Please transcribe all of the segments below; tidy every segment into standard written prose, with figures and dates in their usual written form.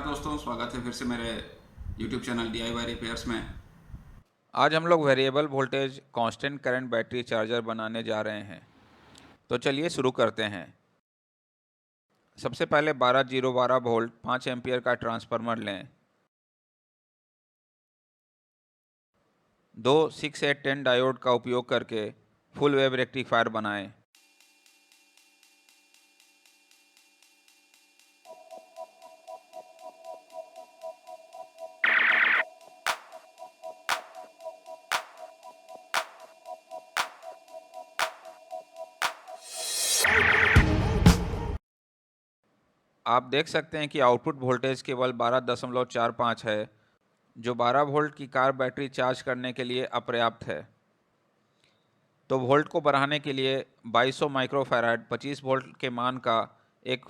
दोस्तों, स्वागत है फिर से मेरे YouTube चैनल DIY रिपेयर्स में। आज हम लोग variable voltage constant current battery charger बनाने जा रहे हैं। तो चलिए शुरू करते हैं। सबसे पहले 12 वोल्ट 5 एम्पियर का ट्रांसफार्मर लें। दो 6810 डायोड का उपयोग करके फुल वेव रेक्टिफायर बनाएं। आप देख सकते हैं कि आउटपुट वोल्टेज केवल 12.45 है, जो 12 वोल्ट की कार बैटरी चार्ज करने के लिए अपर्याप्त है। तो वोल्ट को बढ़ाने के लिए 2200 माइक्रोफैराड 25 वोल्ट के मान का एक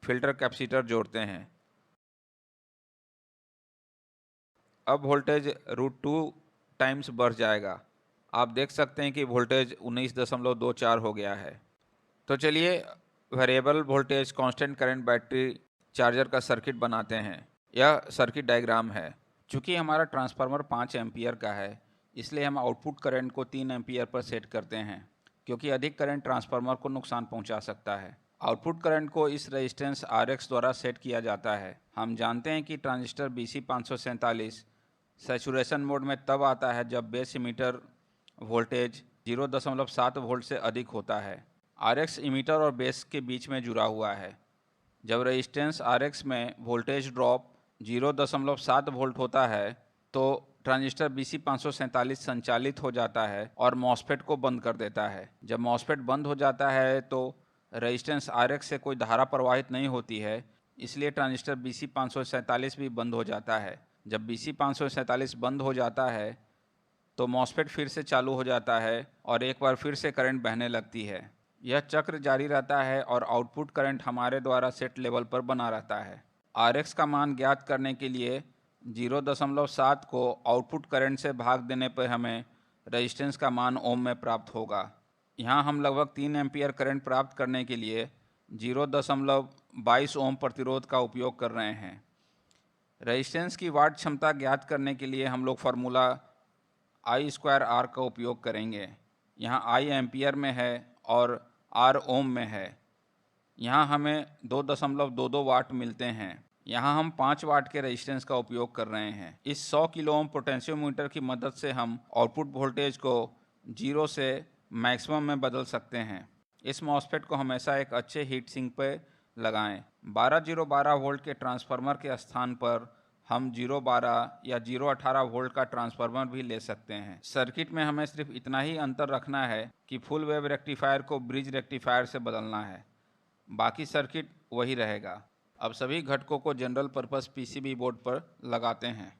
फिल्टर कैपेसिटर जोड़ते हैं। अब वोल्टेज √2 टाइम्स बढ़ जाएगा। आप देख सकते हैं कि वोल्टेज 19.24 हो गया है। तो चलिए variable voltage constant current battery charger का सर्किट बनाते हैं। यह सर्किट डायग्राम है। चूँकि हमारा ट्रांसफार्मर 5 एम्पियर का है, इसलिए हम आउटपुट करंट को 3 एम्पियर पर सेट करते हैं, क्योंकि अधिक करंट ट्रांसफार्मर को नुकसान पहुंचा सकता है। आउटपुट करंट को इस रेजिस्टेंस RX द्वारा सेट किया जाता है। हम जानते हैं कि ट्रांजिस्टर BC547 सैचुरेशन मोड में तब आता है जब बेस इमीटर वोल्टेज 0.7 वोल्ट से अधिक होता है। RX इमीटर और बेस के बीच में जुड़ा हुआ है। जब रेजिस्टेंस RX में वोल्टेज ड्रॉप 0.7 वोल्ट होता है तो ट्रांजिस्टर BC547 संचालित हो जाता है और मॉसफेट को बंद कर देता है। जब मॉसफेट बंद हो जाता है तो रेजिस्टेंस RX से कोई धारा प्रवाहित नहीं होती है, इसलिए ट्रांजिस्टर BC547 भी बंद हो जाता है। जब BC547 बंद हो जाता है तो मॉसफेट फिर से चालू हो जाता है और एक बार फिर से करंट बहने लगती है। यह चक्र जारी रहता है और आउटपुट करंट हमारे द्वारा सेट लेवल पर बना रहता है। RX का मान ज्ञात करने के लिए 0.7 को आउटपुट करंट से भाग देने पर हमें रेजिस्टेंस का मान ओम में प्राप्त होगा। यहाँ हम लगभग 3 एम्पियर करंट प्राप्त करने के लिए 0.22 ओम प्रतिरोध का उपयोग कर रहे हैं। रेजिस्टेंस की वाट क्षमता ज्ञात करने के लिए हम लोग फार्मूला I²R का उपयोग करेंगे। यहाँ I एम्पियर में है और R ओम में है। यहाँ हमें 2.22 वाट मिलते हैं। यहाँ हम 5 वाट के रेजिस्टेंस का उपयोग कर रहे हैं। इस 100 किलो ओम पोटेंशियोमीटर की मदद से हम आउटपुट वोल्टेज को 0 से मैक्सिमम में बदल सकते हैं। इस मॉसफेट को हमेशा एक अच्छे हीट सिंक पर लगाएं। 12 वोल्ट के ट्रांसफार्मर के स्थान पर हम 0.12 या 0.18 वोल्ट का ट्रांसफार्मर भी ले सकते हैं। सर्किट में हमें सिर्फ इतना ही अंतर रखना है कि फुल वेव रेक्टिफायर को ब्रिज रेक्टिफायर से बदलना है, बाकी सर्किट वही रहेगा। अब सभी घटकों को जनरल पर्पस PCB बोर्ड पर लगाते हैं।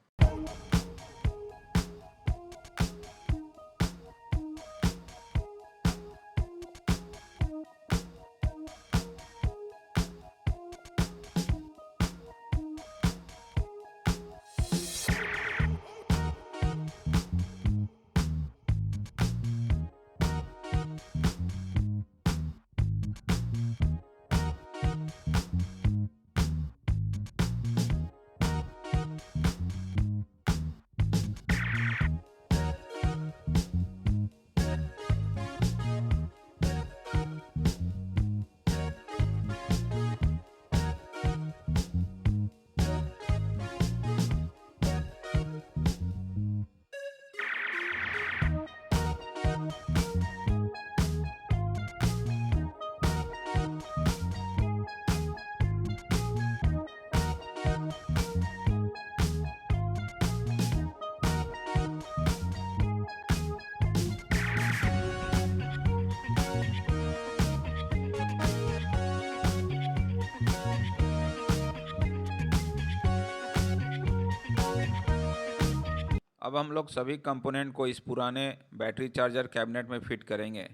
अब हम लोग सभी कंपोनेंट को इस पुराने बैटरी चार्जर कैबिनेट में फिट करेंगे।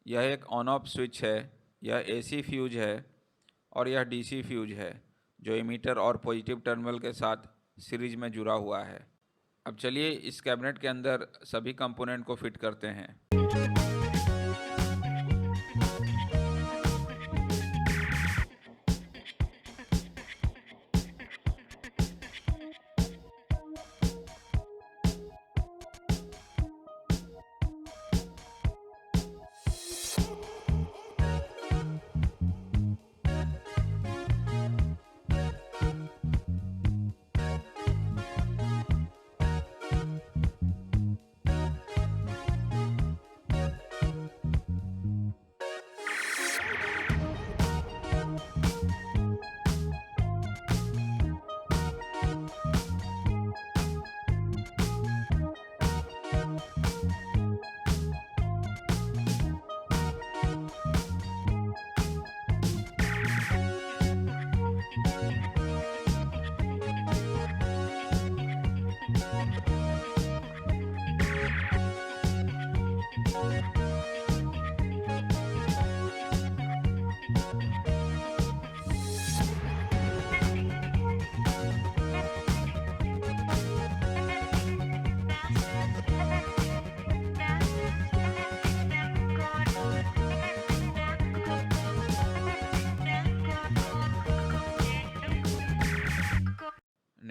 यह एक ऑन ऑफ स्विच है, यह AC फ्यूज है और यह DC फ्यूज है, जो इमीटर और पॉजिटिव टर्मिनल के साथ सीरीज में जुड़ा हुआ है। अब चलिए इस कैबिनेट के अंदर सभी कंपोनेंट को फिट करते हैं।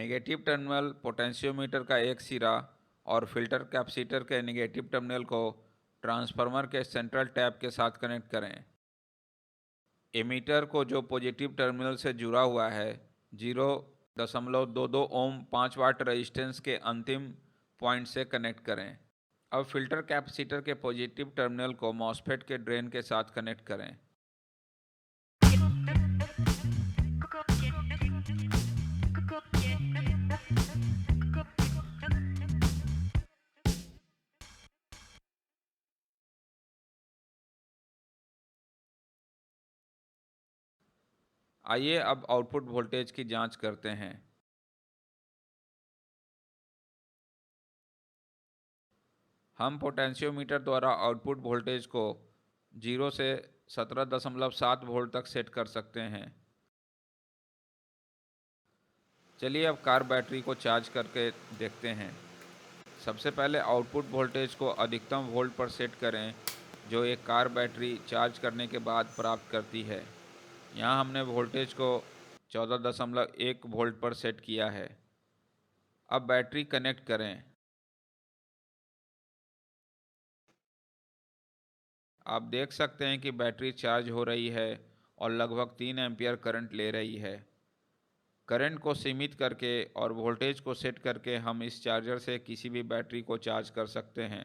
नेगेटिव टर्मिनल पोटेंशियोमीटर का एक सिरा और फिल्टर कैपेसिटर के नेगेटिव टर्मिनल को ट्रांसफार्मर के सेंट्रल टैप के साथ कनेक्ट करें। एमीटर को जो पॉजिटिव टर्मिनल से जुड़ा हुआ है 0.22 ओम 5 वाट रेजिस्टेंस के अंतिम पॉइंट से कनेक्ट करें। अब फिल्टर कैपेसिटर के पॉजिटिव टर्मिनल को मॉसफेट के ड्रेन के साथ कनेक्ट करें। आइए अब आउटपुट वोल्टेज की जांच करते हैं। हम पोटेंशियोमीटर द्वारा आउटपुट वोल्टेज को 0 से 17.7 वोल्ट तक सेट कर सकते हैं। चलिए अब कार बैटरी को चार्ज करके देखते हैं। सबसे पहले आउटपुट वोल्टेज को अधिकतम वोल्ट पर सेट करें जो एक कार बैटरी चार्ज करने के बाद प्राप्त करती है। यहाँ हमने वोल्टेज को 14.1 वोल्ट पर सेट किया है। अब बैटरी कनेक्ट करें। आप देख सकते हैं कि बैटरी चार्ज हो रही है और लगभग 3 एम्पियर करंट ले रही है। करंट को सीमित करके और वोल्टेज को सेट करके हम इस चार्जर से किसी भी बैटरी को चार्ज कर सकते हैं।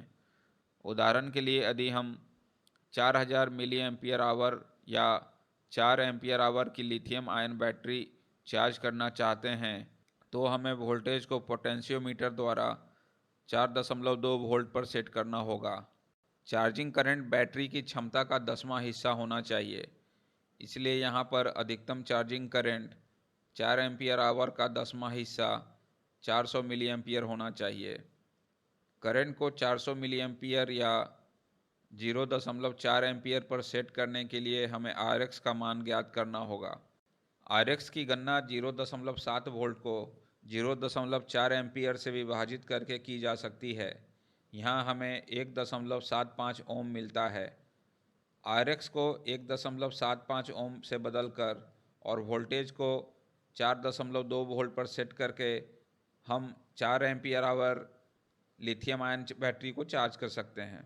उदाहरण के लिए यदि हम 4000 मिली एम्पियर आवर या 4 एम्पियर आवर की लिथियम आयन बैटरी चार्ज करना चाहते हैं तो हमें वोल्टेज को पोटेंशियोमीटर द्वारा 4.2 वोल्ट पर सेट करना होगा। चार्जिंग करंट बैटरी की क्षमता का 10वां हिस्सा होना चाहिए, इसलिए यहाँ पर अधिकतम चार्जिंग करंट 4 एम्पियर आवर का 10वां हिस्सा 400 मिली एम्पियर होना चाहिए। करंट को 400 मिली एम्पियर या 0.4 एम्पियर पर सेट करने के लिए हमें RX का मान ज्ञात करना होगा। RX की गणना 0.7 वोल्ट को 0.4 एम्पियर से विभाजित करके की जा सकती है। यहाँ हमें 1.75 ओम मिलता है। RX को 1.75 ओम से बदलकर और वोल्टेज को 4.2 वोल्ट पर सेट करके हम 4 ampere hour lithium ion battery को चार्ज कर सकते हैं।